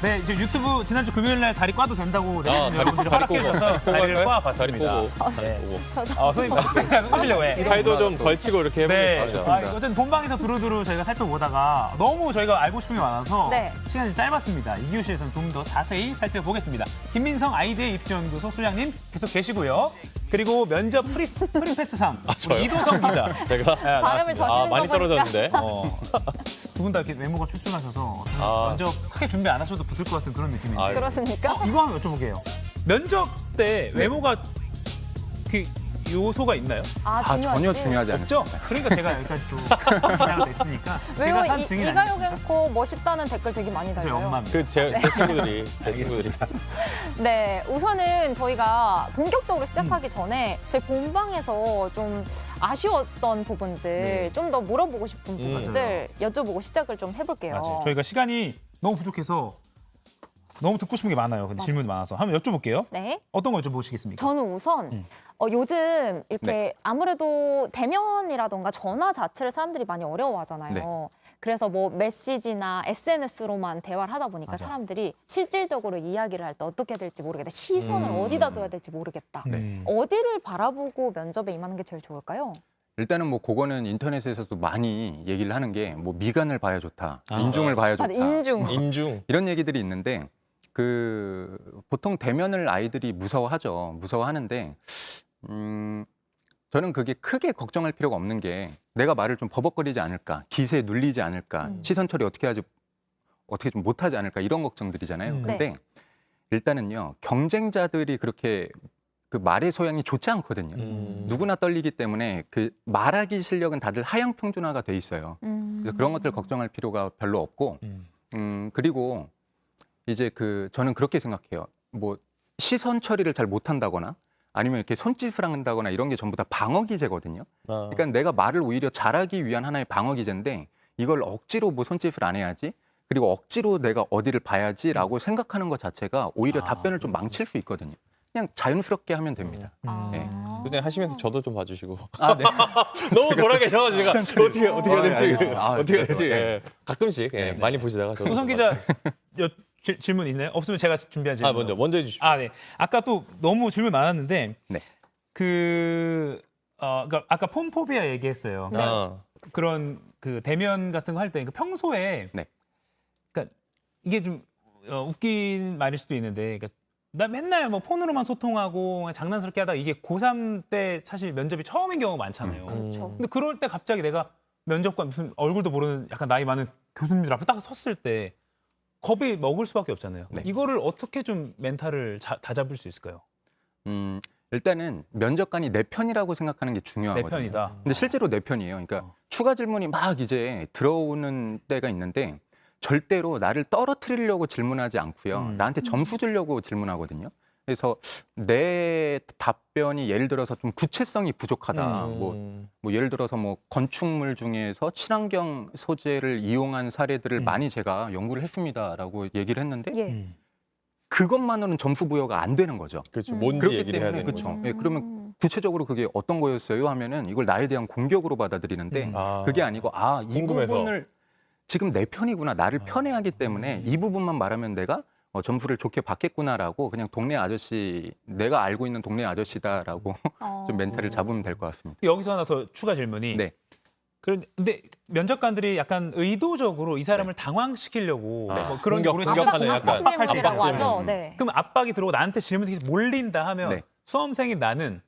네, 이제 유튜브 지난주 금요일 날 다리 꽈도 된다고 여러분들이 다리 허락해 꼬고, 주셔서 다리를 다리 꽈봤습니다. 꼬고. 네. 꼬고. 선생님, 꼬시려고 해. 팔도 좀 걸치고 이렇게 네, 해보겠습니다. 어쨌든 본방에서 두루두루 저희가 살펴보다가 너무 저희가 알고 싶은 게 많아서 네. 시간이 짧았습니다. 이규실에서는 좀 더 자세히 살펴보겠습니다. 김민성 아이디의 입시연구소 소장님 계속 계시고요. 그리고 면접 프리패스상 저요? 우리 이도성 기자. 제가 발음을 더 쉬는 많이 거 보니까. 떨어졌는데. 두 분 다 이렇게 외모가 출중하셔서 아. 면접 크게 준비 안 하셔도 붙을 것 같은 그런 느낌인데. 아유. 그렇습니까? 이거 한번 여쭤볼게요. 면접 때 외모가 그 요소가 있나요? 중요하지. 전혀 중요하지 않아요. 없죠? 그러니까 제가 여기까지 또 진행이 됐으니까 제가 왜요? 산 증인 이가요 아니겠습니까? 갱코 멋있다는 댓글 되게 많이 저희 달려요. 엄마입니다. 제 친구들이, 제 친구들이. 네, 우선은 저희가 본격적으로 시작하기 전에 저희 본방에서 좀 아쉬웠던 부분들, 좀 더 물어보고 싶은 부분들 여쭤보고 시작을 좀 해볼게요. 맞아요. 저희가 시간이 너무 부족해서 너무 듣고 싶은 게 많아요. 근데 질문이 많아서 한번 여쭤볼게요. 네. 어떤 걸 여쭤보시겠습니까? 저는 우선 요즘 이렇게 아무래도 대면이라던가 전화 자체를 사람들이 많이 어려워하잖아요. 네. 그래서 뭐 메시지나 SNS로만 대화를 하다 보니까 맞아. 사람들이 실질적으로 이야기를 할 때 어떻게 될지 모르겠다. 시선을 어디다 둬야 될지 모르겠다. 어디를 바라보고 면접에 임하는 게 제일 좋을까요? 일단은 뭐 그거는 인터넷에서도 많이 얘기를 하는 게 뭐 미간을 봐야 좋다, 인중을 봐야 좋다, 맞아, 인중. 인중. 이런 얘기들이 있는데 그 보통 대면을 아이들이 무서워하죠. 무서워하는데 저는 그게 크게 걱정할 필요가 없는 게 내가 말을 좀 버벅거리지 않을까, 기세에 눌리지 않을까, 시선 처리 어떻게 좀 못하지 않을까 이런 걱정들이잖아요. 근데 일단은요 경쟁자들이 그렇게 그 말의 소양이 좋지 않거든요. 누구나 떨리기 때문에 그 말하기 실력은 다들 하향평준화가 돼 있어요. 그래서 그런 것들 걱정할 필요가 별로 없고, 그리고 이제 저는 그렇게 생각해요. 뭐 시선 처리를 잘 못한다거나 아니면 이렇게 손짓을 한다거나 이런 게 전부 다 방어 기제거든요. 그러니까 내가 말을 오히려 잘하기 위한 하나의 방어 기제인데 이걸 억지로 뭐 손짓을 안 해야지. 그리고 억지로 내가 어디를 봐야지라고 생각하는 것 자체가 오히려 답변을 좀 망칠 수 있거든요. 그냥 자연스럽게 하면 됩니다. 네. 그냥 하시면서 저도 좀 봐주시고. 아, 네. 너무 돌아계셔가지고 제가 어떻게 해야 될지. 아, 어떻게 해야 될지. 네. 예. 가끔씩 많이 보시다가 저도. 우성 기자 질문 있나요? 없으면 제가 준비한 질문. 먼저 해주십시오. 네. 아까 또 너무 질문 많았는데 네. 그러니까 아까 폰포비아 얘기했어요. 그러니까 그런 그 대면 같은 거 할 때 평소에 네. 그러니까 이게 좀 웃긴 말일 수도 있는데 그러니까 나 맨날 뭐 폰으로만 소통하고 그냥 장난스럽게 하다가 이게 고3 때 사실 면접이 처음인 경우가 많잖아요. 그렇죠. 근데 그럴 때 갑자기 내가 면접관 무슨 얼굴도 모르는 약간 나이 많은 교수님들 앞에 딱 섰을 때 겁이 먹을 수밖에 없잖아요. 네. 이거를 어떻게 좀 멘탈을 다잡을 수 있을까요? 일단은 면접관이 내 편이라고 생각하는 게 내 중요하거든요. 편이다. 근데 실제로 내 편이에요. 그러니까 추가 질문이 막 이제 들어오는 때가 있는데 절대로 나를 떨어뜨리려고 질문하지 않고요. 나한테 점수 주려고 질문하거든요. 그래서 내 답변이 예를 들어서 좀 구체성이 부족하다. 뭐 예를 들어서 뭐 건축물 중에서 친환경 소재를 이용한 사례들을 많이 제가 연구를 했습니다라고 얘기를 했는데 예. 그것만으로는 점수 부여가 안 되는 거죠. 그렇죠. 뭔지 그렇기 얘기를 해야 때문에 되는 그렇죠. 거죠. 예, 그러면 구체적으로 그게 어떤 거였어요 하면은 이걸 나에 대한 공격으로 받아들이는데 그게 아니고 이 궁금해서. 부분을 지금 내 편이구나, 나를 편애하기 때문에 이 부분만 말하면 내가 점수를 좋게 받겠구나라고 그냥 동네 아저씨, 내가 알고 있는 동네 아저씨다라고 좀 멘탈을 잡으면 될 것 같습니다. 여기서 하나 더 추가 질문이. 네. 근데 면접관들이 약간 의도적으로 이 사람을 당황시키려고 뭐 그런 공격하는 약간 질문이라고 압박 하죠. 네. 그럼 압박이 들어오고 나한테 질문이 계속 몰린다 하면 네. 수험생인 나는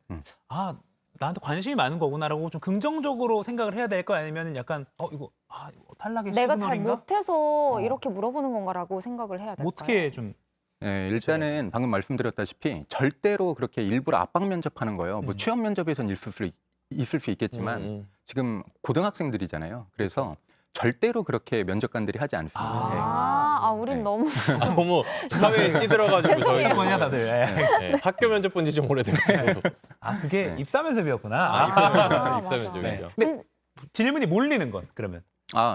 나한테 관심이 많은 거구나라고 좀 긍정적으로 생각을 해야 될 거 아니면 약간 이거 탈락의 내가 잘 시그널인가? 못해서 이렇게 물어보는 건가라고 생각을 해야 될까요? 어떻게 좀 네, 일단은 방금 말씀드렸다시피 절대로 그렇게 일부러 압박 면접하는 거예요. 뭐 취업 면접에선 있을 수 있겠지만 지금 고등학생들이잖아요. 그래서 절대로 그렇게 면접관들이 하지 않습니다. 우린 네. 너무 너무 사회에 찌들어가지고 죄송해요. 저희 뭐냐 다들. 학교 면접 본 지 좀 오래돼가지고. 그게 네. 입사 면접이었구나. 입사 맞아. 면접이죠. 근데 질문이 몰리는 건 그러면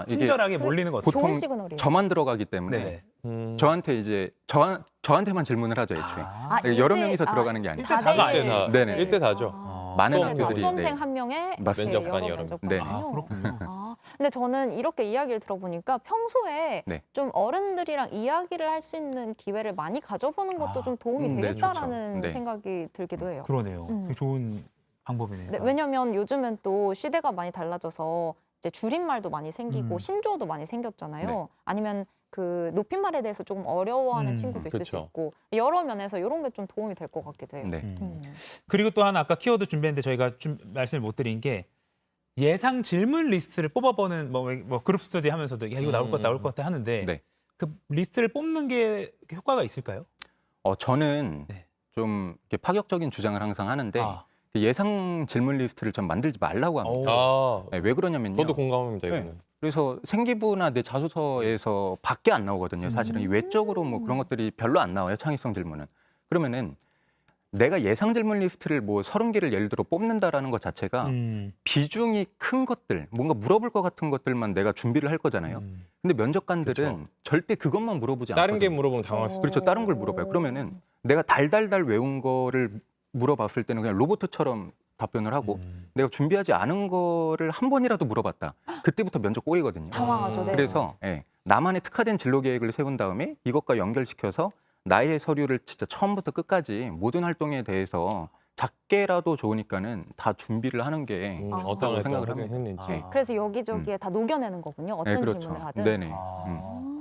이게 친절하게 몰리는 건 보통 좋은 시그널이에요. 저만 들어가기 때문에 네네. 저한테 이제 저한테만 질문을 하죠, 애초에. 여러 명이서 들어가는 게 아니에요. 다가 이때 다. 네네. 이때 다죠. 많은 수험생들이, 학교들이 수험생 한 명에 맞습니다. 면접관이 여러 명. 네. 그렇군요. 근데 저는 이렇게 이야기를 들어보니까 평소에 네. 좀 어른들이랑 이야기를 할 수 있는 기회를 많이 가져보는 것도 좀 도움이 네, 되겠다라는 좋죠. 네. 생각이 들기도 해요. 그러네요. 되게 좋은 방법이네요. 네, 왜냐면 요즘은 또 시대가 많이 달라져서 이제 줄임말도 많이 생기고 신조어도 많이 생겼잖아요. 네. 아니면 그 높임말에 대해서 조금 어려워하는 친구도 있을 수 그쵸. 있고 여러 면에서 이런 게 좀 도움이 될 것 같기도 해요. 네. 그리고 또 하나 아까 키워드 준비했는데 저희가 좀 말씀을 못 드린 게 예상 질문 리스트를 뽑아보는 뭐 그룹 스터디 하면서도 야, 이거 나올 것 같다, 나올 것 같다 하는데 네. 그 리스트를 뽑는 게 효과가 있을까요? 저는 네. 좀 이렇게 파격적인 주장을 항상 하는데 아. 그 예상 질문 리스트를 전 만들지 말라고 합니다. 아, 네, 왜 그러냐면요. 저도 공감합니다. 이거는. 네. 그래서 생기부나 내 자소서에서 밖에 안 나오거든요. 사실은 이 외적으로 뭐 그런 것들이 별로 안 나와요. 창의성 질문은. 그러면은 내가 예상 질문 리스트를 뭐 30개를 예를 들어 뽑는다라는 것 자체가 비중이 큰 것들, 뭔가 물어볼 것 같은 것들만 내가 준비를 할 거잖아요. 근데 면접관들은 그쵸. 절대 그것만 물어보지 다른 게 않거든요. 물어보면 당할 수. 그렇죠. 다른 걸 물어봐요. 그러면은 내가 달달달 외운 거를 물어봤을 때는 그냥 로봇처럼 답변을 하고 내가 준비하지 않은 거를 한 번이라도 물어봤다. 그때부터 면접 꼬이거든요. 당황하죠. 네. 그래서 나만의 특화된 진로 계획을 세운 다음에 이것과 연결시켜서 나의 서류를 진짜 처음부터 끝까지 모든 활동에 대해서 작게라도 좋으니까는 다 준비를 하는 게 어떤 생각을 생각을 합니다. 했는지. 네. 그래서 여기저기에 다 녹여내는 거군요. 어떤 그렇죠. 질문을 하든. 네네.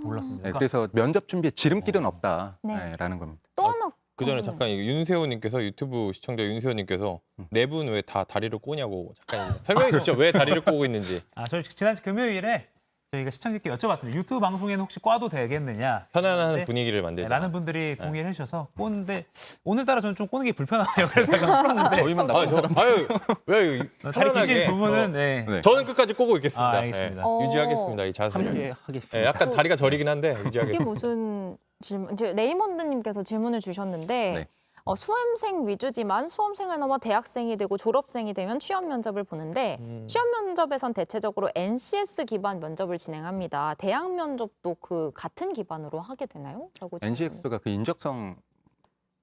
몰랐습니다. 네, 그래서 면접 준비에 지름길은 없다라는 네. 겁니다. 또 하나 그 전에 잠깐 이거 윤세호님께서 유튜브 시청자 윤세호님께서 네 분 왜 다 다리를 꼬냐고 잠깐 설명해 주시죠. 왜 다리를 꼬고 있는지. 저희 지난 금요일에 저희가 시청자께 여쭤봤습니다. 유튜브 방송에는 혹시 꽈도 되겠느냐? 편안한 네. 분위기를 만들자. 많은 분들이 동의를 해주셔서 꼬는데 오늘따라 저는 좀 꼬는 게 불편하네요. 그래서 제가 풀었는데 저희만 나쁜 사람. 아유 왜 다리 편안하게. 기신 부분은 네. 네. 저는 끝까지 꼬고 있겠습니다. 알겠습니다. 예. 유지하겠습니다. 이 자세를. 함께 하겠습니다. 예, 약간 다리가 저리긴 한데 이게 유지하겠습니다. 무슨 질문? 이제 레이먼드님께서 질문을 주셨는데 네. 수험생 위주지만 수험생을 넘어 대학생이 되고 졸업생이 되면 취업 면접을 보는데 취업 면접에선 대체적으로 NCS 기반 면접을 진행합니다. 대학 면접도 그 같은 기반으로 하게 되나요? 라고 NCF가 그 인적성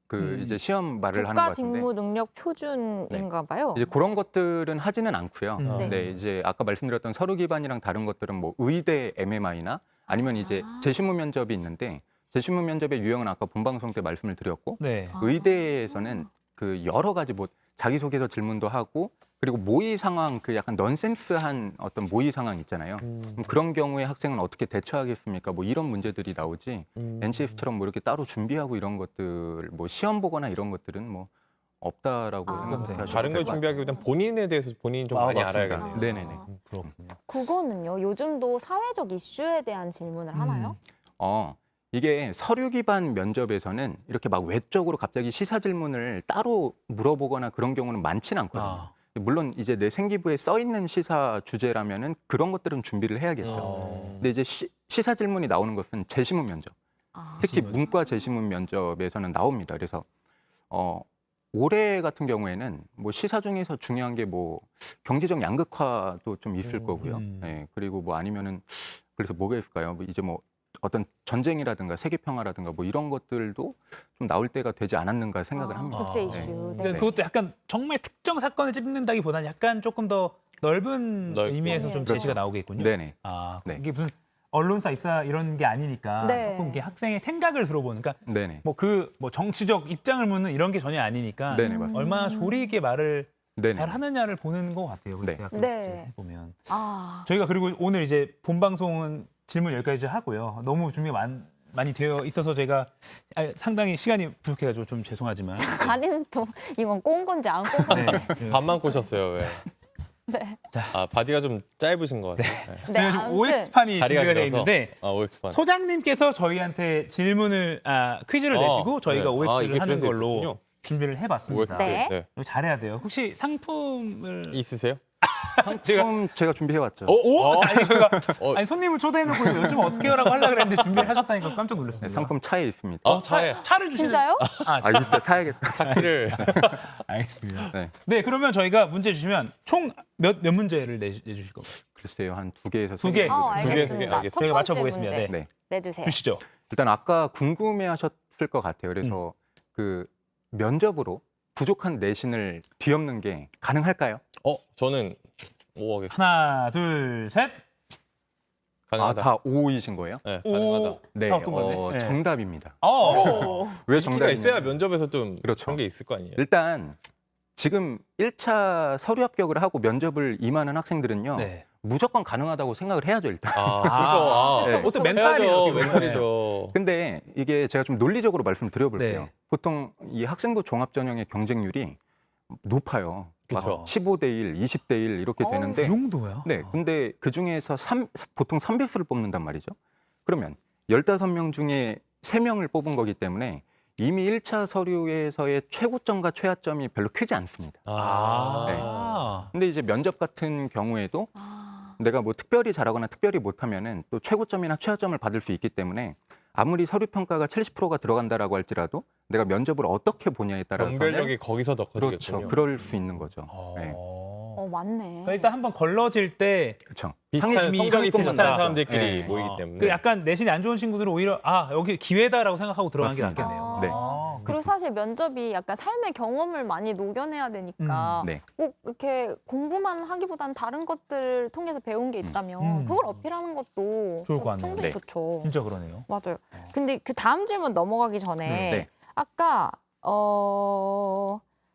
그 이제 시험 말을 하는 것 국가 같은데 직무 능력 표준인가 봐요. 이제 그런 것들은 하지는 않고요. 네. 네, 이제 아까 말씀드렸던 서류 기반이랑 다른 것들은 뭐 의대 MMI나 아니면 이제 재신문 면접이 있는데 재신문 면접의 유형은 아까 본방송 때 말씀을 드렸고 네. 의대에서는 그 여러 가지 뭐 자기소개서 질문도 하고 그리고 모의 상황 그 약간 넌센스한 어떤 모의 상황 있잖아요. 그럼 그런 경우에 학생은 어떻게 대처하겠습니까? 뭐 이런 문제들이 나오지. NCF처럼 뭐 이렇게 따로 준비하고 이런 것들 뭐 시험 보거나 이런 것들은 뭐 없다라고 생각하시면 다른 걸 준비하기보다는 본인에 대해서 본인이 좀 많이 맞습니다. 알아야겠네요. 네네네. 그렇군요. 그거는요. 요즘도 사회적 이슈에 대한 질문을 하나요? 이게 서류 기반 면접에서는 이렇게 막 외적으로 갑자기 시사 질문을 따로 물어보거나 그런 경우는 많지는 않거든요. 물론 이제 내 생기부에 써 있는 시사 주제라면은 그런 것들은 준비를 해야겠죠. 근데 이제 시사 질문이 나오는 것은 재신문 면접. 특히 문과 재신문 면접에서는 나옵니다. 그래서 올해 같은 경우에는 뭐 시사 중에서 중요한 게 뭐 경제적 양극화도 좀 있을 거고요. 네, 그리고 뭐 아니면은 그래서 뭐가 있을까요? 뭐 이제 뭐 어떤 전쟁이라든가 세계 평화라든가 뭐 이런 것들도 좀 나올 때가 되지 않았는가 생각을 합니다. 국제 이슈. 네. 그러니까 그것도 약간 정말 특정 사건을 찝는다기보다는 약간 조금 더 넓은 넓고. 의미에서 좀 제시가 나오겠군요. 네네. 네. 네. 이게 무슨 언론사 입사 이런 게 아니니까 네. 조금 이게 학생의 생각을 들어보는, 그러니까 네네. 뭐 정치적 입장을 묻는 이런 게 전혀 아니니까 네네, 맞습니다. 얼마나 조리 있게 말을 네네. 잘 하느냐를 보는 것 같아요. 네. 대학 네. 보면 저희가 저희가 그리고 오늘 이제 본 방송은 질문 여기까지 하고요. 너무 준비가 많이 되어 있어서 제가 상당히 시간이 부족해가지고 좀 죄송하지만 다리는 또 이건 꼬은 건지 안 꼬은 건지. 네. 반만 꼬셨어요. 왜? 네. 바지가 좀 짧으신 것 같아요. 네. 저희가 지금 아무튼 OX판이 다리가 준비가 되어 길어서. 있는데 OX판. 소장님께서 저희한테 질문을 퀴즈를 내시고 저희가 네. OX를 이게 하는 그래서 걸로 있었군요. 준비를 해봤습니다. OX. 네. 네. 이거 잘해야 돼요. 혹시 상품을 있으세요? 제가 준비해왔죠. 아니, 아니 손님을 초대해놓고 이거 요즘 어떻게 해요라고 하려고 그랬는데 준비를 하셨다니까 깜짝 네, 놀랐습니다. 상품 차에 있습니다. 차에 차를 주시는 진짜요? 이때 사야겠다. 차키를. 알겠습니다. 네. 네, 그러면 저희가 문제 주시면 총 몇 문제를 내주실 건가요? 글쎄요, 한 2개에서 두 개. 알겠습니다. 알겠습니다. 첫 저희가 번째 맞춰보겠습니다. 문제 네. 네. 내주세요. 주시죠. 일단 아까 궁금해하셨을 것 같아요. 그래서 그 면접으로 부족한 내신을 뒤엎는 게 가능할까요? 저는 5억에. 하나, 둘, 셋. 가능하다. 다 O이신 거예요? 네, 가능하다. 네, 다 어떤 건데? 네. 정답입니다. 어. 왜 기가 정답이냐? 있어야 면접에서 좀 그렇죠. 그런 게 있을 거 아니에요. 일단 지금 1차 서류 합격을 하고 면접을 임하는 학생들은요. 네. 무조건 가능하다고 생각을 해야죠, 일단. 아, 그렇죠. 아, 네. 어떤 해야죠. 멘탈이죠. 멘탈이죠. 근데 이게 제가 좀 논리적으로 말씀을 드려볼게요. 네. 보통 이 학생부 종합 전형의 경쟁률이 높아요. 막 그쵸. 15대 1, 20대 1 이렇게 어우, 되는데 정도야? 네. 근데 그 중에서 보통 3배수를 뽑는단 말이죠. 그러면 15명 중에 3명을 뽑은 거기 때문에 이미 1차 서류에서의 최고점과 최하점이 별로 크지 않습니다. 아. 근데 이제 면접 같은 경우에도 내가 뭐 특별히 잘하거나 특별히 못하면은 또 최고점이나 최하점을 받을 수 있기 때문에 아무리 서류 평가가 70%가 들어간다라고 할지라도 내가 면접을 어떻게 보냐에 따라서는 연결력이 거기서 더 커지겠군요. 그렇죠. 그럴 수 있는 거죠. 네. 맞네. 그러니까 일단 한번 걸러질 때 그렇죠. 비슷한 성적이 비슷한 뽑는다. 사람들끼리 네. 모이기 때문에. 그 약간 내신이 안 좋은 친구들은 오히려 여기 기회다라고 생각하고 들어가는 게 맞습니다. 낫겠네요. 네. 그리고 사실 면접이 약간 삶의 경험을 많이 녹여내야 되니까 네. 꼭 이렇게 공부만 하기보다는 다른 것들을 통해서 배운 게 있다면 그걸 어필하는 것도 좋을 것 같네요. 충분히 네. 좋죠. 진짜 그러네요. 맞아요. 근데 그 다음 질문 넘어가기 전에 네. 아까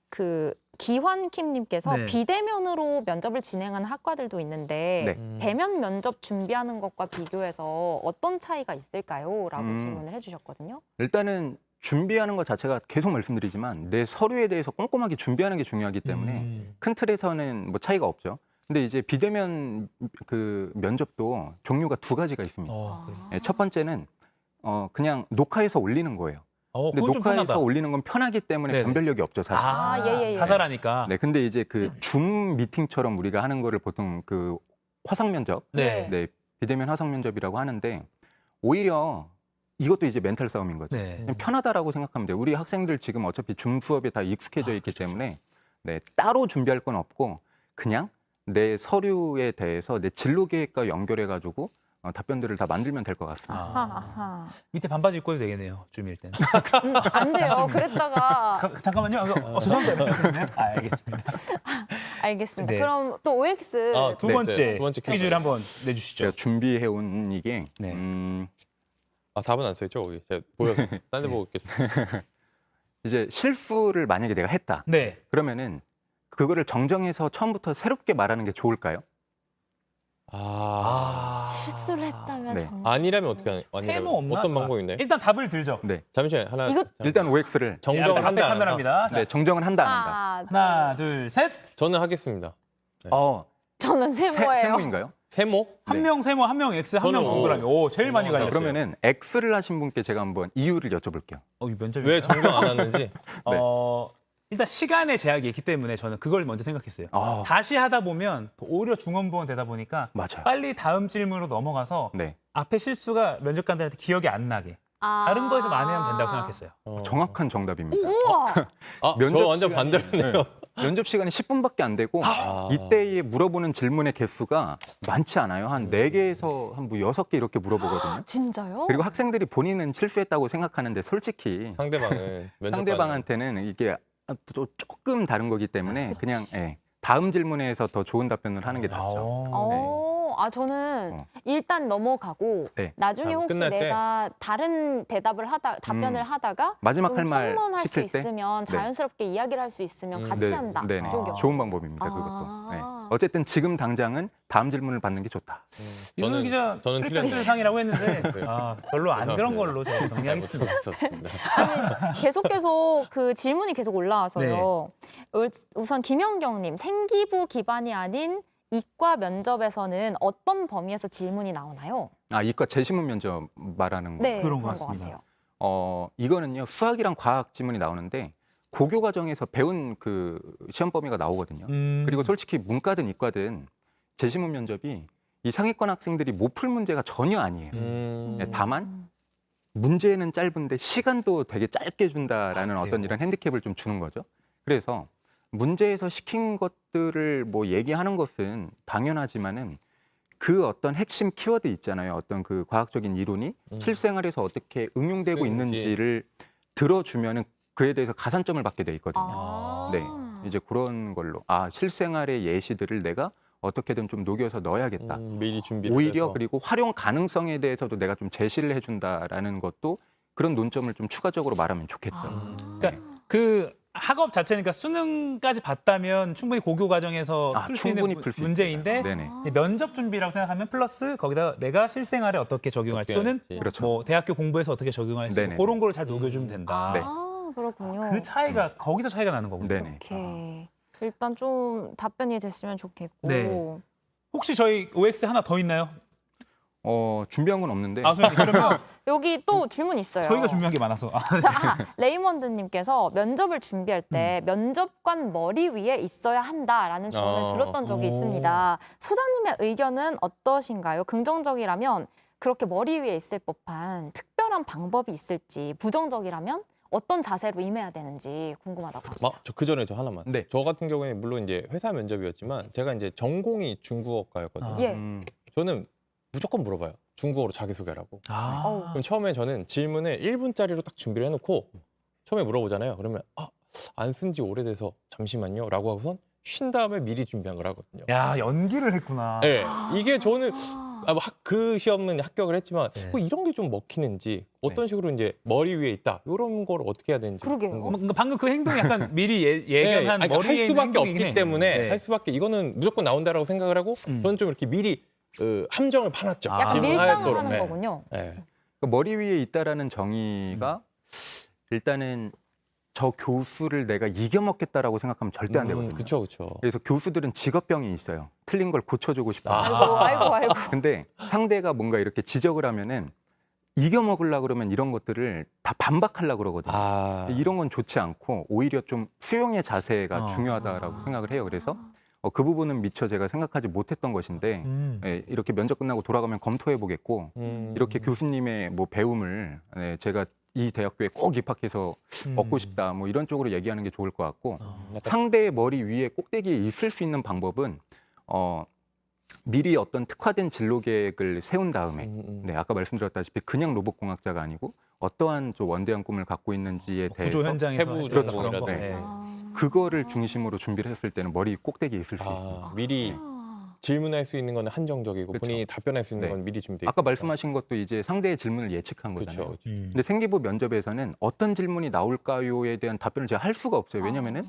그 기환킴님께서 네. 비대면으로 면접을 진행하는 학과들도 있는데 네. 대면 면접 준비하는 것과 비교해서 어떤 차이가 있을까요? 라고 질문을 해주셨거든요. 일단은 준비하는 것 자체가 계속 말씀드리지만 내 서류에 대해서 꼼꼼하게 준비하는 게 중요하기 때문에 큰 틀에서는 뭐 차이가 없죠. 근데 이제 비대면 그 면접도 종류가 2가지가 있습니다. 그래. 네, 첫 번째는 그냥 녹화해서 올리는 거예요. 근데 그건 좀 녹화해서 편하다. 올리는 건 편하기 때문에 네네. 변별력이 없죠, 사실. 예. 다 잘하니까. 네, 근데 이제 그 줌 미팅처럼 우리가 하는 거를 보통 그 화상 면접, 네. 네, 비대면 화상 면접이라고 하는데 오히려 이것도 이제 멘탈 싸움인 거죠. 네. 그냥 편하다라고 생각하면 돼요. 우리 학생들 지금 어차피 줌 수업에 다 익숙해져 있기 때문에 네, 따로 준비할 건 없고 그냥 내 서류에 대해서 내 진로 계획과 연결해 가지고 답변들을 다 만들면 될 것 같습니다. 하하하. 밑에 반바지 입고 해도 되겠네요. 줌일 때는. 안 돼요. 그랬다가 잠깐만요. 죄송합니다. 알겠습니다. 알겠습니다. 네. 그럼 또 OX 두 네, 번째, 두 번째 퀴즈를 한번 내주시죠. 제가 준비해 온 이게 네. 아, 답은 안 써있죠, 거기. 제가 보여서. 딴 데 보고 있겠습니다. 이제 실수를 만약에 내가 했다. 네. 그러면은 그거를 정정해서 처음부터 새롭게 말하는 게 좋을까요? 실수를 했다면 네. 정말 아니라면 어떻게 하는? 세모 없나? 어떤 방법인데? 일단 답을 들죠. 네. 잠시만요. 하나. 이거- 일단 OX를 정정을 앞에 한다. 안 한다? 카메라입니다. 네, 정정을 한다 안 한다. 하나, 둘, 셋. 저는 하겠습니다. 저는 세모예요. 세모인가요? 세모? 한 명 세모, 한 명 X, 한 명 저는 동그라미. 오, 제일 많이 자, 갈렸어요. 그러면은 X를 하신 분께 제가 한번 이유를 여쭤볼게요. 이 면접이 왜 정정 안 하는지? 일단 시간의 제약이 있기 때문에 저는 그걸 먼저 생각했어요. 아. 다시 하다 보면 오히려 중원부원 되다 보니까 맞아요. 빨리 다음 질문으로 넘어가서 네. 앞에 실수가 면접관들한테 기억이 안 나게 다른 거에서 만회하면 된다고 생각했어요. 정확한 정답입니다. 우와. 아, 면접 저 완전 시간이- 반대네요. 면접 시간이 10분밖에 안 되고 이때에 물어보는 질문의 개수가 많지 않아요. 한 4개에서 한 뭐 6개 이렇게 물어보거든요. 진짜요? 그리고 학생들이 본인은 실수했다고 생각하는데 솔직히 상대방은 상대방한테는 이게 조금 다른 거기 때문에 그냥 다음 질문에서 더 좋은 답변을 하는 게 낫죠. 저는 일단 넘어가고 네. 나중에 혹시 끝날 때? 내가 다른 답변을 하다가 마지막 할 좀 말 첨언할 수 시킬 때 있으면 네. 자연스럽게 이야기를 할 수 있으면 같이 한다. 네네. 쪽이요. 좋은 방법입니다. 그것도. 네. 어쨌든 지금 당장은 다음 질문을 받는 게 좋다. 이준호 기자 저는 트리플 틀렸네요. 상이라고 했는데 별로 안 죄송합니다. 그런 걸로 제가 정리하겠습니다. 잘못했습니다. 아니, 계속 그 질문이 계속 올라와서요. 우선 김영경님, 생기부 기반이 아닌 이과 면접에서는 어떤 범위에서 질문이 나오나요? 이과 재시문 면접 말하는 거. 네, 그런 것 것 같습니다. 같아요. 이거는요. 수학이랑 과학 지문이 나오는데 고교 과정에서 배운 그 시험 범위가 나오거든요. 그리고 솔직히 문과든 이과든 재시문 면접이 이 상위권 학생들이 못 풀 문제가 전혀 아니에요. 네, 다만 문제는 짧은데 시간도 되게 짧게 준다라는 어떤 이런 핸디캡을 좀 주는 거죠. 그래서 문제에서 시킨 것들을 뭐 얘기하는 것은 당연하지만은 그 어떤 핵심 키워드 있잖아요. 어떤 그 과학적인 이론이 실생활에서 어떻게 응용되고 있는지를 들어주면은 그에 대해서 가산점을 받게 돼 있거든요. 네, 이제 그런 걸로 실생활의 예시들을 내가 어떻게든 좀 녹여서 넣어야겠다. 미리 준비를 오히려 해서. 그리고 활용 가능성에 대해서도 내가 좀 제시를 해준다라는 것도 그런 논점을 좀 추가적으로 말하면 좋겠죠. 그러니까 그 학업 자체니까 수능까지 봤다면 충분히 고교 과정에서 풀 수 있는 충분히 풀 수 문제인데 있습니다. 네네. 이제 면접 준비라고 생각하면 플러스 거기다 내가 실생활에 어떻게 적용할지 어떻게 또는 할지. 그렇죠. 뭐 대학교 공부에서 어떻게 적용할지 네네. 그런 걸 잘 녹여주면 된다. 네. 아, 그렇군요. 그 차이가 거기서 차이가 나는 거군요. 네네. 오케이. 일단 좀 답변이 됐으면 좋겠고. 네. 혹시 저희 OX 하나 더 있나요? 준비한 건 없는데 아, 선생님, 그러면 여기 또 질문 있어요. 저희가 준비한 게 많아서. 자, 레이먼드님께서 면접을 준비할 때 면접관 머리 위에 있어야 한다라는 조언을 들었던 적이 오. 있습니다. 소장님의 의견은 어떠신가요? 긍정적이라면 그렇게 머리 위에 있을 법한 특별한 방법이 있을지, 부정적이라면 어떤 자세로 임해야 되는지 궁금하다고 합니다. 그 전에 저 하나만. 네. 저 같은 경우에 물론 이제 회사 면접이었지만 제가 이제 전공이 중국어과였거든요. 예. 저는 무조건 물어봐요. 중국어로 자기소개라고. 아. 어우. 그럼 처음에 저는 질문을 1분짜리로 딱 준비를 해놓고 처음에 물어보잖아요. 그러면 안 쓴 지 오래돼서 잠시만요 라고 하고선 쉰 다음에 미리 준비한 걸 하거든요. 야, 연기를 했구나. 네, 이게 저는 그 시험은 합격을 했지만 네. 뭐 이런 게 좀 먹히는지 어떤 식으로 이제 머리 위에 있다 이런 걸 어떻게 해야 되는지 그러게요. 궁금해요. 그러니까 방금 그 행동이 약간 미리 예견한 네, 아니, 머리에 할 있는 수밖에 행동이긴 없기 해. 때문에 네. 할 수밖에 이거는 무조건 나온다라고 생각을 하고 저는 좀 이렇게 미리 함정을 파놨죠. 아. 약간 밀당을 질문하도록. 하는 네. 거군요. 네. 그 머리 위에 있다라는 정의가 일단은 저 교수를 내가 이겨먹겠다라고 생각하면 절대 안 되거든요. 그렇죠, 그렇죠. 그래서 교수들은 직업병이 있어요. 틀린 걸 고쳐주고 싶다. 아이고. 근데 상대가 뭔가 이렇게 지적을 하면은 이겨먹으려고 그러면 이런 것들을 다 반박하려고 그러거든요. 이런 건 좋지 않고 오히려 좀 수용의 자세가 중요하다라고 생각을 해요. 그래서 그 부분은 미처 제가 생각하지 못했던 것인데 예, 이렇게 면접 끝나고 돌아가면 검토해 보겠고 이렇게 교수님의 뭐 배움을 제가 이 대학교에 꼭 입학해서 얻고 싶다 뭐 이런 쪽으로 얘기하는 게 좋을 것 같고 상대의 머리 위에 꼭대기에 있을 수 있는 방법은 미리 어떤 특화된 진로 계획을 세운 다음에 네, 아까 말씀드렸다시피 그냥 로봇공학자가 아니고 어떠한 좀 원대한 꿈을 갖고 있는지에 대해서 구조 현장에서 세부 그런 전공이라든지. 거. 네. 그거를 중심으로 준비를 했을 때는 머리 꼭대기에 있을 수 있습니다. 미리 질문할 수 있는 건 한정적이고 그렇죠. 본인이 답변할 수 있는 네. 건 미리 준비돼 아까 있으니까. 말씀하신 것도 이제 상대의 질문을 예측한 거잖아요. 그렇죠. 근데 생기부 면접에서는 어떤 질문이 나올까요에 대한 답변을 제가 할 수가 없어요. 왜냐면은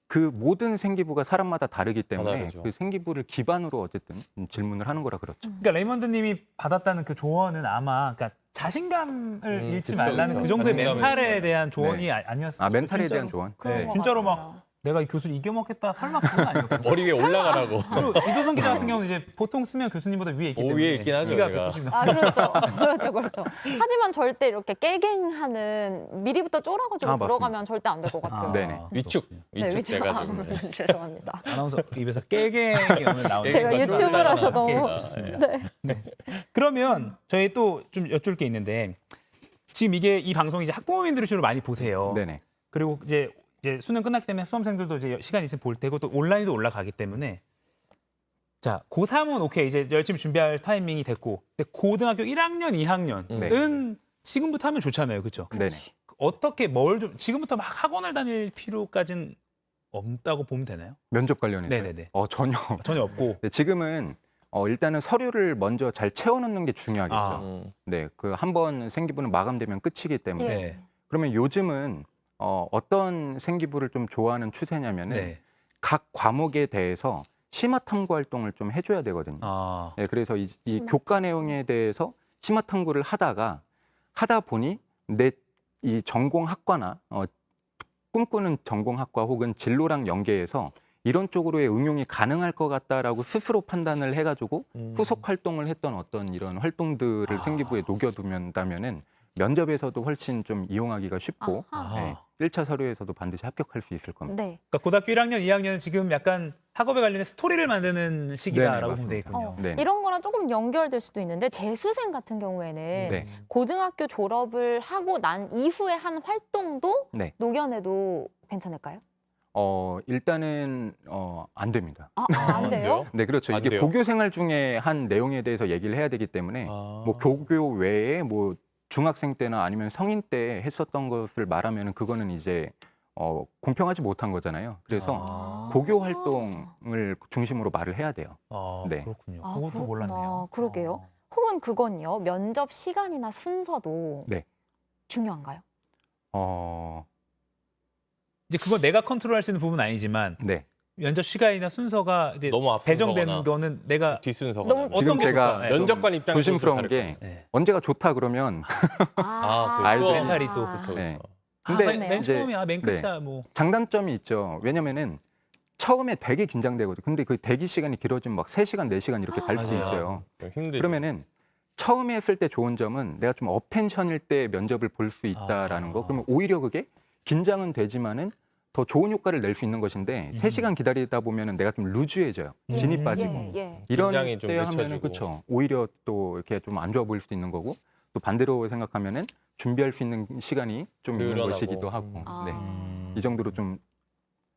그 모든 생기부가 사람마다 다르기 때문에 다르죠. 그 생기부를 기반으로 어쨌든 질문을 하는 거라 그렇죠. 그러니까 레이먼드님이 받았다는 그 조언은 아마 그러니까 자신감을 잃지 그쵸, 말라는 그쵸. 그 정도의 자신감을 멘탈에 잃지 대한 조언이 네. 아니었어요. 멘탈에 대한 조언. 네, 것 진짜로 같아요. 막 내가 이 교수를 이겨먹겠다 설마 그건 아니었거든요. 머리 위에 올라가라고. 그리고 이도성 기자 같은 경우는 이제 보통 쓰면 교수님보다 위에 있기 때문에 위에 있긴 하죠, 키가 제가. 190 아, 그렇죠. 하지만 절대 이렇게 깨갱하는 미리부터 쫄아가지고 맞습니다. 들어가면 절대 안 될 것 같아요. 네네. 위축 돼가지고. 네. 죄송합니다. 아나운서 입에서 깨갱이 오늘 나오네요. 제가 깨갱 유튜브라서 깨갱. 너무 좋습니다. 네. 그러면 저희 또 좀 여쭐 게 있는데 지금 이 방송이 이제 학부모님들이 주로 많이 보세요. 네네. 그리고 이제 수능 끝났기 때문에 수험생들도 이제 시간 있으면 볼 테고 또 온라인도 올라가기 때문에 자 고3은 오케이 이제 열심히 준비할 타이밍이 됐고 근데 고등학교 1학년, 2학년은 지금부터 하면 좋잖아요, 그렇죠? 네네. 어떻게 지금부터 막 학원을 다닐 필요까지는 없다고 보면 되나요? 면접 관련해서 네네네. 전혀. 전혀 없고. 네, 지금은 일단은 서류를 먼저 잘 채워놓는 게 중요하겠죠. 네, 그 한 번 생기부는 마감되면 끝이기 때문에. 네. 그러면 요즘은 어떤 생기부를 좀 좋아하는 추세냐면은 네. 각 과목에 대해서 심화 탐구 활동을 좀 해줘야 되거든요. 아. 네, 그래서 이 교과 내용에 대해서 심화 탐구를 하다 보니 내 이 전공 학과나 꿈꾸는 전공 학과 혹은 진로랑 연계해서 이런 쪽으로의 응용이 가능할 것 같다라고 스스로 판단을 해가지고 후속 활동을 했던 어떤 이런 활동들을 생기부에 녹여두면다면은 면접에서도 훨씬 좀 이용하기가 쉽고 아하. 네, 1차 서류에서도 반드시 합격할 수 있을 겁니다. 네. 그러니까 고등학교 1학년, 2학년은 지금 약간 학업에 관련된 스토리를 만드는 시기다라고 보면 맞습니다. 되겠군요. 네. 이런 거랑 조금 연결될 수도 있는데 재수생 같은 경우에는 네. 고등학교 졸업을 하고 난 이후에 한 활동도 네. 녹여내도 괜찮을까요? 일단은 안 됩니다. 안 돼요? 네, 그렇죠. 안 이게 돼요? 고교 생활 중에 한 내용에 대해서 얘기를 해야 되기 때문에 뭐 교교 외에 뭐 중학생 때나 아니면 성인 때 했었던 것을 말하면 그거는 이제 공평하지 못한 거잖아요. 그래서 고교 활동을 중심으로 말을 해야 돼요. 네. 그렇군요. 아, 그것도 그렇구나. 몰랐네요. 그러게요. 혹은 그건요. 면접 시간이나 순서도 네. 중요한가요? 이제 그건 내가 컨트롤할 수 있는 부분은 아니지만 네. 면접 시간이나 순서가 이제 너무 앞서거나 배정된 거는 내가 뒷순서가 너무 나면. 지금 어떤 게 제가 좋을까? 네. 면접관 입장에서 조심스러운 게 네. 언제가 좋다 그러면 그 아이들 수업. 멘탈이 또 그렇죠. 네. 근데 맞네요. 맨 이제 처음이야 맨 끝이야 뭐. 장단점이 있죠. 왜냐면은 처음에 되게 긴장되거든요. 근데 그 대기 시간이 길어지면 막 3시간, 4시간 이렇게 갈 수도 맞아요. 있어요. 힘들죠. 그러면은 처음에 했을 때 좋은 점은 내가 좀 업텐션일 때 면접을 볼 수 있다라는 거. 그러면 오히려 그게 긴장은 되지만은 더 좋은 효과를 낼 수 있는 것인데 3시간 기다리다 보면은 내가 좀 루즈해져요. 진이 음. 빠지고. 예. 이런 긴장이 좀 때 하면은 늦춰지고. 그렇죠. 오히려 또 이렇게 좀 안 좋아 보일 수도 있는 거고 또 반대로 생각하면은 준비할 수 있는 시간이 좀 있는 늘어나고. 것이기도 하고. 네. 아. 이 정도로 좀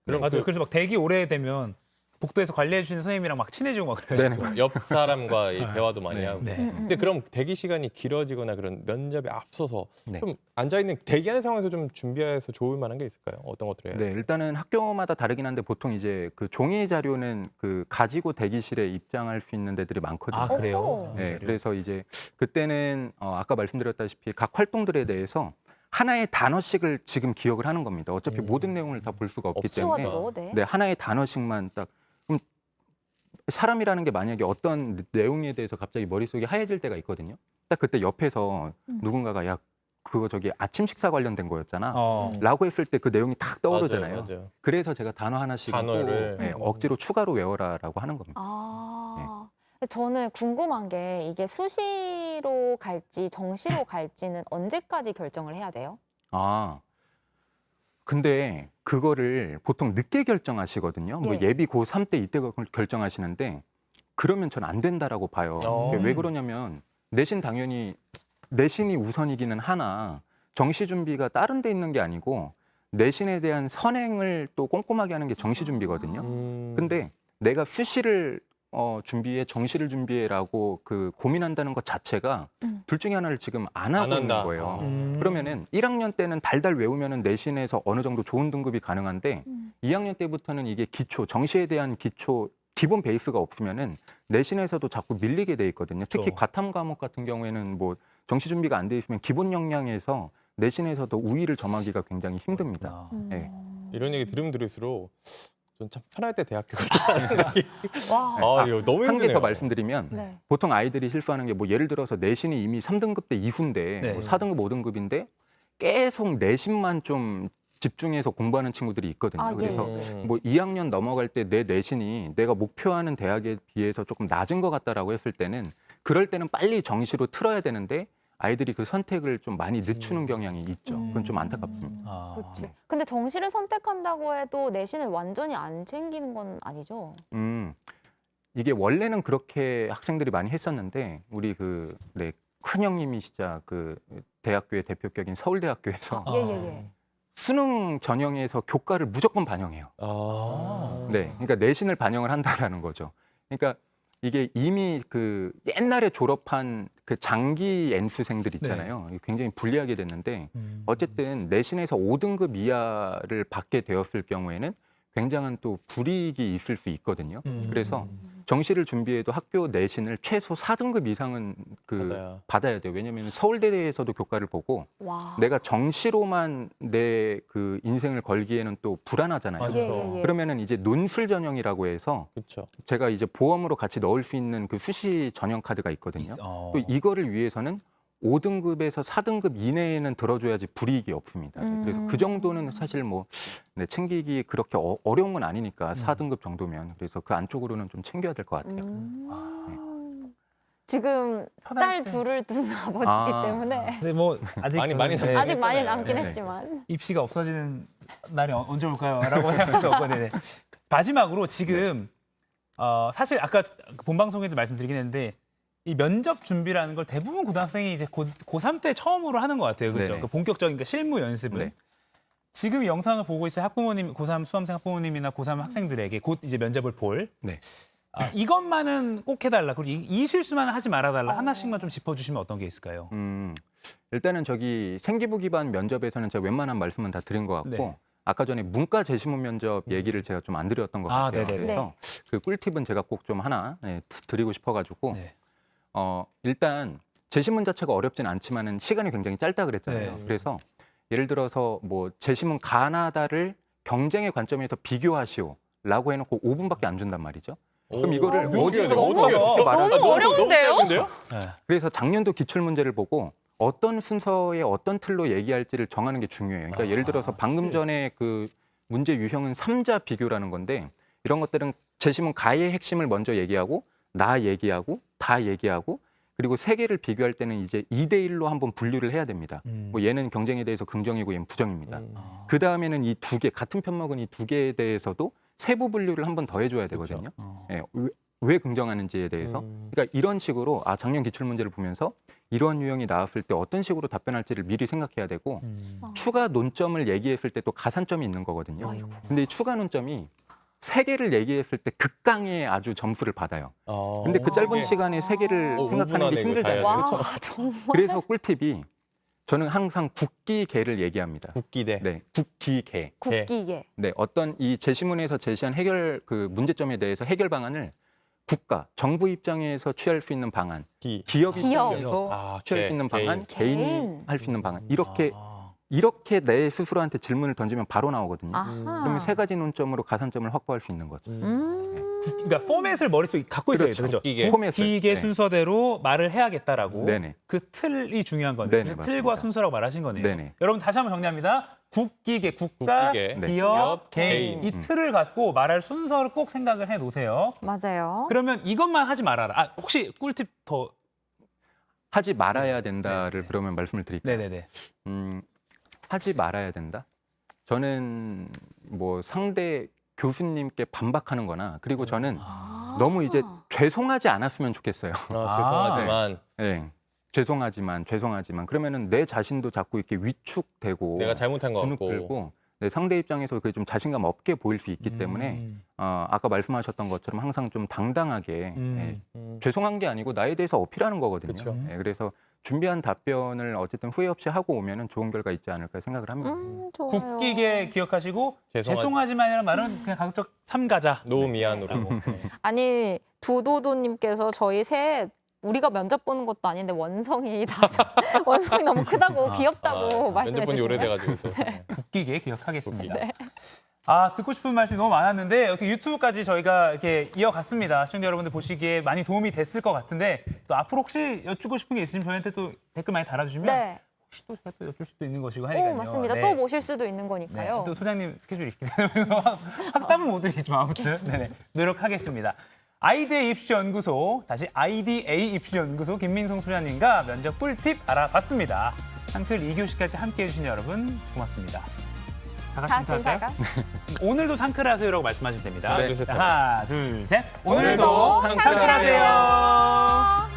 그럼 맞아요. 그래서 막 대기 오래 되면 복도에서 관리해 주시는 선생님이랑 막 친해지고 막 그래요. 네네. 옆 사람과 이 대화도 많이 네. 하고. 네. 근데 그럼 대기 시간이 길어지거나 그런 면접에 앞서서 네. 좀 앉아 있는 대기하는 상황에서 좀 준비해서 좋을 만한 게 있을까요? 어떤 것들 해야 돼요? 네, 일단은 학교마다 다르긴 한데 보통 이제 그 종이 자료는 그 가지고 대기실에 입장할 수 있는 데들이 많거든요. 아 그래요? 오. 네, 그래서 이제 그때는 아까 말씀드렸다시피 각 활동들에 대해서 하나의 단어씩을 지금 기억을 하는 겁니다. 어차피 모든 내용을 다 볼 수가 없기 때문에 키워드로 네. 네, 하나의 단어씩만 딱 그럼 사람이라는 게 만약에 어떤 내용에 대해서 갑자기 머릿속이 하얘질 때가 있거든요. 딱 그때 옆에서 누군가가 야 그거 저기 아침 식사 관련된 거였잖아. 라고 했을 때 그 내용이 탁 떠오르잖아요. 맞아요. 그래서 제가 단어 하나씩 단어를. 네, 억지로 추가로 외워라라고 하는 겁니다. 아. 저는 궁금한 게 이게 수시로 갈지 정시로 갈지는 언제까지 결정을 해야 돼요? 아, 근데 그거를 보통 늦게 결정하시거든요. 뭐 예. 예비 고3 때 이때 결정하시는데 그러면 전 안 된다라고 봐요. 왜 그러냐면 내신이 우선이기는 하나 정시 준비가 다른 데 있는 게 아니고 내신에 대한 선행을 또 꼼꼼하게 하는 게 정시 준비거든요. 근데 내가 수시를 준비해 정시를 준비해라고 그 고민한다는 것 자체가 둘 중에 하나를 지금 안 하고 안 있는 한다. 거예요. 그러면은 1학년 때는 달달 외우면은 내신에서 어느 정도 좋은 등급이 가능한데 2학년 때부터는 이게 기초 정시에 대한 기초 기본 베이스가 없으면은 내신에서도 자꾸 밀리게 돼 있거든요. 특히 그렇죠. 과탐 과목 같은 경우에는 뭐 정시 준비가 안 돼 있으면 기본 역량에서 내신에서도 우위를 점하기가 굉장히 힘듭니다. 네. 이런 얘기 들으면 들을수록 전 참 편할 때 대학교 같다는 생각이. 와. 아, 이거 너무 한 개 힘드네요. 더 말씀드리면 네. 보통 아이들이 실수하는 게 뭐 예를 들어서 내신이 이미 3등급 때 이후인데 네. 뭐 4등급, 5등급인데 계속 내신만 좀 집중해서 공부하는 친구들이 있거든요. 아, 예. 그래서 뭐 2학년 넘어갈 때 내 내신이 내가 목표하는 대학에 비해서 조금 낮은 것 같다라고 했을 때는 그럴 때는 빨리 정시로 틀어야 되는데 아이들이 그 선택을 좀 많이 늦추는 경향이 있죠. 그건 좀 안타깝습니다. 그렇지. 근데 정시를 선택한다고 해도 내신을 완전히 안 챙기는 건 아니죠? 이게 원래는 그렇게 학생들이 많이 했었는데 우리 큰 형님이시자 그 대학교의 대표격인 서울대학교에서 예. 수능 전형에서 교과를 무조건 반영해요. 네, 그러니까 내신을 반영을 한다라는 거죠. 그러니까 이게 이미 그 옛날에 졸업한 그 장기 N수생들 있잖아요. 굉장히 불리하게 됐는데 어쨌든 내신에서 5등급 이하를 받게 되었을 경우에는 굉장한 또 불이익이 있을 수 있거든요. 그래서 정시를 준비해도 학교 내신을 최소 4등급 이상은 받아야 돼요. 왜냐하면 서울대에서도 교과를 보고 와. 내가 정시로만 내 그 인생을 걸기에는 또 불안하잖아요. 예. 그러면은 이제 논술 전형이라고 해서 그렇죠. 제가 이제 보험으로 같이 넣을 수 있는 그 수시 전형 카드가 있거든요. 또 이거를 위해서는 5등급에서 4등급 이내에는 들어줘야지 불이익이 없습니다. 그래서 그 정도는 사실 뭐 챙기기 그렇게 어려운 건 아니니까 4등급 정도면 그래서 그 안쪽으로는 좀 챙겨야 될 것 같아요. 지금 딸 둘을 둔 아버지이기 때문에 근데 뭐 아직 많이 남긴 아직 많이 남긴 네. 했지만 입시가 없어지는 날이 언제 올까요?라고 생각해서 왔거든요. 마지막으로 지금 사실 아까 본방송에도 말씀드리긴 했는데 이 면접 준비라는 걸 대부분 고등학생이 이제 고3 때 처음으로 하는 것 같아요. 그렇죠? 네네. 그 본격적인 그 실무 연습은. 네. 지금 이 영상을 보고 있을 학부모님, 고3 수험생 학부모님이나 고3 학생들에게 곧 이제 면접을 볼 네. 이것만은 꼭 해달라. 그리고 이 실수만 하지 말아달라. 하나씩만 좀 짚어주시면 어떤 게 있을까요? 일단은 저기 생기부 기반 면접에서는 제가 웬만한 말씀은 다 드린 것 같고 네. 아까 전에 문과 재시문 면접 얘기를 제가 좀 안 드렸던 것 아, 같아요. 네네네. 그래서 그 꿀팁은 제가 꼭 좀 하나 드리고 싶어가지고 네. 일단 재시문 자체가 어렵진 않지만은 시간이 굉장히 짧다 그랬잖아요. 네. 그래서 예를 들어서 뭐 재시문 가나다를 경쟁의 관점에서 비교하시오라고 해놓고 5분밖에 안 준단 말이죠. 그럼 이거를 어디에 너무 말하는 너무 어려운데요? 네. 그래서 작년도 기출 문제를 보고 어떤 순서에 어떤 틀로 얘기할지를 정하는 게 중요해요. 그러니까 예를 들어서 방금 전에 그 문제 유형은 3자 비교라는 건데 이런 것들은 재시문 가의 핵심을 먼저 얘기하고 나 얘기하고 다 얘기하고 그리고 세 개를 비교할 때는 이제 2대 1로 한번 분류를 해야 됩니다. 뭐 얘는 경쟁에 대해서 긍정이고 얘는 부정입니다. 그 다음에는 이 두 개, 같은 편먹은 이 두 개에 대해서도 세부 분류를 한번 더 해줘야 되거든요. 예, 왜 긍정하는지에 대해서. 그러니까 이런 식으로 작년 기출 문제를 보면서 이런 유형이 나왔을 때 어떤 식으로 답변할지를 미리 생각해야 되고 추가 논점을 얘기했을 때 또 가산점이 있는 거거든요. 근데 이 추가 논점이 세 개를 얘기했을 때 극강의 아주 점수를 받아요. 근데 그 짧은 시간에 세 개를 생각하는 게 힘들잖아요. 와, 정말. 그래서 꿀팁이 저는 항상 국기계를 얘기합니다. 국기대. 네, 국기계. 국기계. 네, 어떤 이 제시문에서 제시한 해결 그 문제점에 대해서 해결 방안을 국가, 정부 입장에서 취할 수 있는 방안, 기업 입장에서 취할 수 있는 방안, 개인이 할 수 있는 방안 이렇게 내 스스로한테 질문을 던지면 바로 나오거든요. 그러면 세 가지 논점으로 가산점을 확보할 수 있는 거죠. 그러니까 포맷을 머릿속에 갖고 있어야 돼요. 그렇죠. 국기계. 국기계 네. 순서대로 말을 해야겠다라고. 네네. 그 틀이 중요한 건데 네네, 그 틀과 맞습니다. 순서라고 말하신 거네요. 네네. 여러분 다시 한번 정리합니다. 국기계, 국가, 국기계, 기업, 기업, 개인 개인. 이 틀을 갖고 말할 순서를 꼭 생각을 해 놓으세요. 맞아요. 그러면 이것만 하지 말아라. 혹시 꿀팁 더? 하지 말아야 된다를 네네. 그러면 말씀을 드릴게요. 네네네. 하지 말아야 된다. 저는 뭐 상대 교수님께 반박하는 거나 그리고 저는 너무 이제 죄송하지 않았으면 좋겠어요. 죄송하지만 네. 죄송하지만 그러면은 내 자신도 자꾸 이렇게 위축되고 내가 잘못한 것 주눅 같고. 들고 상대 입장에서 그게 좀 자신감 없게 보일 수 있기 때문에 아까 말씀하셨던 것처럼 항상 좀 당당하게 죄송한 게 아니고 나에 대해서 어필하는 거거든요. 그쵸. 그래서 준비한 답변을 어쨌든 후회 없이 하고 오면은 좋은 결과 있지 않을까 생각을 합니다. 좋아요. 국기계 기억하시고 죄송하지만이라는 말은 그냥 가급적 삼가자. 노미안으로. 아니 두도도님께서 저희 셋 우리가 면접 보는 것도 아닌데 원성이 원성이 너무 크다고 귀엽다고 말씀해 면접본이 주시네요. 오래돼가지고. 국기계 기억하겠습니다. 네. 듣고 싶은 말씀이 너무 많았는데 어떻게 유튜브까지 저희가 이렇게 이어갔습니다. 시청자 여러분들 보시기에 많이 도움이 됐을 것 같은데 또 앞으로 혹시 여쭙고 싶은 게 있으면 저희한테 또 댓글 많이 달아주시면 네. 혹시 또 제가 또 여쭐 수도 있는 것이고 하니까요. 오, 맞습니다. 네. 또 모실 수도 있는 네. 거니까요. 또 소장님 스케줄이 있기 때문에 확답은 못 드리겠지만 아무튼 네네. 노력하겠습니다. 아이디의 입시연구소, 다시 IDA 입시연구소 김민송 소장님과 면접 꿀팁 알아봤습니다. 상필 2교시까지 함께해 주신 여러분 고맙습니다. 다 같이 인사할까요? 오늘도 상클하세요라고 말씀하시면 됩니다. 하나, 둘, 셋. 하나, 둘, 셋. 오늘도 상클하세요.